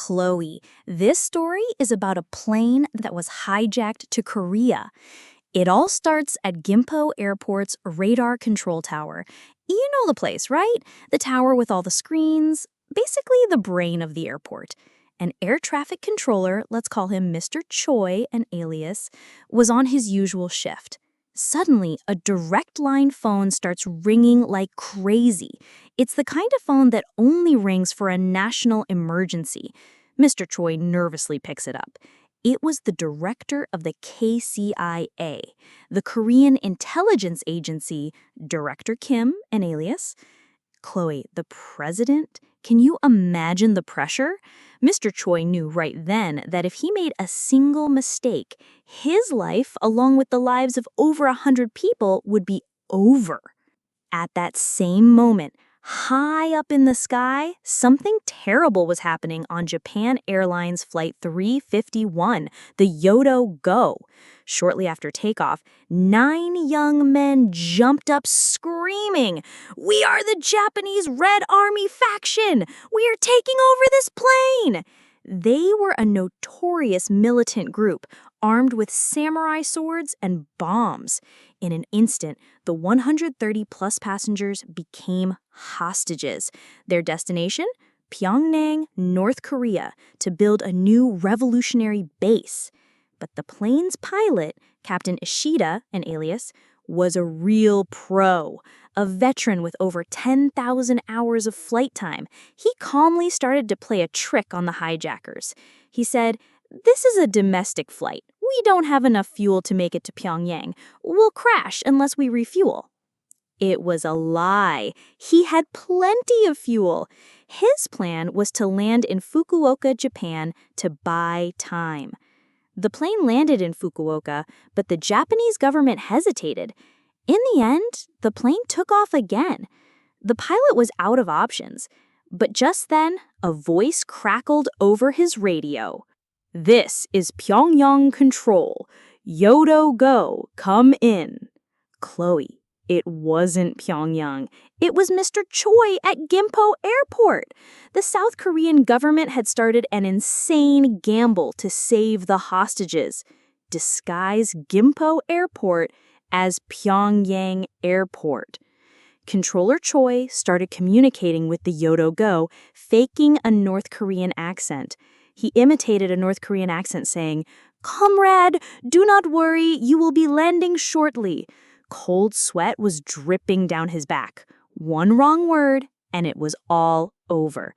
Chloe. This story is about a plane that was hijacked to Korea. It all starts at Gimpo Airport's radar control tower. You know the place, right? The tower with all the screens, basically the brain of the airport. An air traffic controller, let's call him Mr. Choi, an alias, was on his usual shift. Suddenly, a direct line phone starts ringing like crazy. It's the kind of phone that only rings for a national emergency. Mr. Choi nervously picks it up. It was the director of the KCIA, the Korean intelligence agency, Director Kim, an alias. Chloe, the president? Can you imagine the pressure? Mr. Choi knew right then that if he made a single mistake, his life, along with the lives of over 100 people, would be over. At that same moment, high up in the sky, something terrible was happening on Japan Airlines Flight 351, the Yodo Go. Shortly after takeoff, 9 young men jumped up screaming, "We are the Japanese Red Army faction! We are taking over this plane!" They were a notorious militant group, armed with samurai swords and bombs. In an instant, the 130-plus passengers became hostages. Their destination? Pyongyang, North Korea, to build a new revolutionary base. But the plane's pilot, Captain Ishida, an alias, was a real pro, a veteran with over 10,000 hours of flight time. He calmly started to play a trick on the hijackers. He said, "This is a domestic flight. We don't have enough fuel to make it to Pyongyang. We'll crash unless we refuel." It was a lie. He had plenty of fuel. His plan was to land in Fukuoka, Japan, to buy time. The plane landed in Fukuoka, but the Japanese government hesitated. In the end, the plane took off again. The pilot was out of options. But just then, a voice crackled over his radio. "This is Pyongyang Control. Yodo Go, come in." Chloe, it wasn't Pyongyang. It was Mr. Choi at Gimpo Airport. The South Korean government had started an insane gamble to save the hostages. Disguise Gimpo Airport as Pyongyang Airport. Controller Choi started communicating with the Yodo Go, faking a North Korean accent. He imitated a North Korean accent saying, "Comrade, do not worry, you will be landing shortly." Cold sweat was dripping down his back. One wrong word, and it was all over.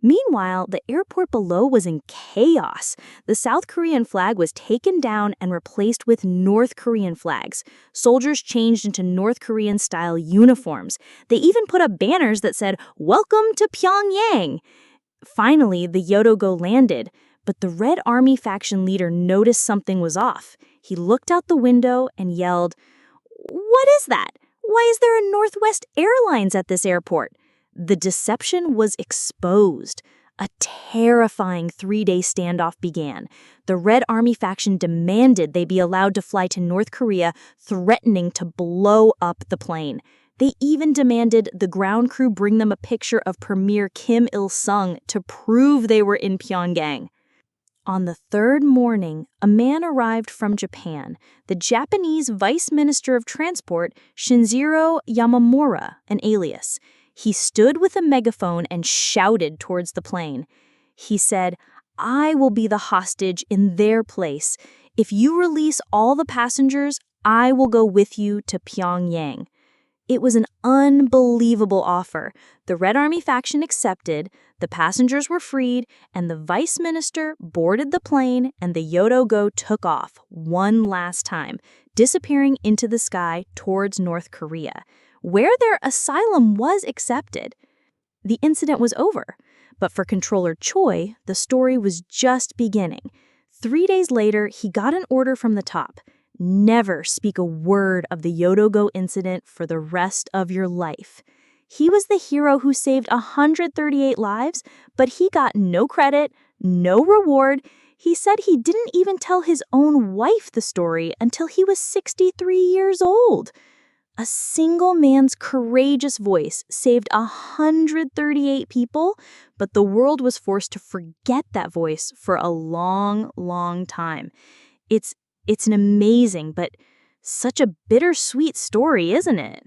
Meanwhile, the airport below was in chaos. The South Korean flag was taken down and replaced with North Korean flags. Soldiers changed into North Korean-style uniforms. They even put up banners that said, "Welcome to Pyongyang." Finally, the Yodo Go landed, but the Red Army faction leader noticed something was off. He looked out the window and yelled, "What is that? Why is there a Northwest Airlines at this airport?" The deception was exposed. A terrifying 3-day standoff began. The Red Army faction demanded they be allowed to fly to North Korea, threatening to blow up the plane. They even demanded the ground crew bring them a picture of Premier Kim Il-sung to prove they were in Pyongyang. On the third morning, a man arrived from Japan, the Japanese Vice Minister of Transport, Shinjiro Yamamura, an alias. He stood with a megaphone and shouted towards the plane. He said, "I will be the hostage in their place. If you release all the passengers, I will go with you to Pyongyang." It was an unbelievable offer. The Red Army faction accepted, the passengers were freed, and the vice minister boarded the plane, and the Yodo Go took off one last time, disappearing into the sky towards North Korea, where their asylum was accepted. The incident was over, but for Controller Choi, the story was just beginning. 3 days later, he got an order from the top. Never speak a word of the Yodo Go incident for the rest of your life. He was the hero who saved 138 lives, but he got no credit, no reward. He said he didn't even tell his own wife the story until he was 63 years old. A single man's courageous voice saved 138 people, but the world was forced to forget that voice for a long, long time. It's an amazing but such a bittersweet story, isn't it?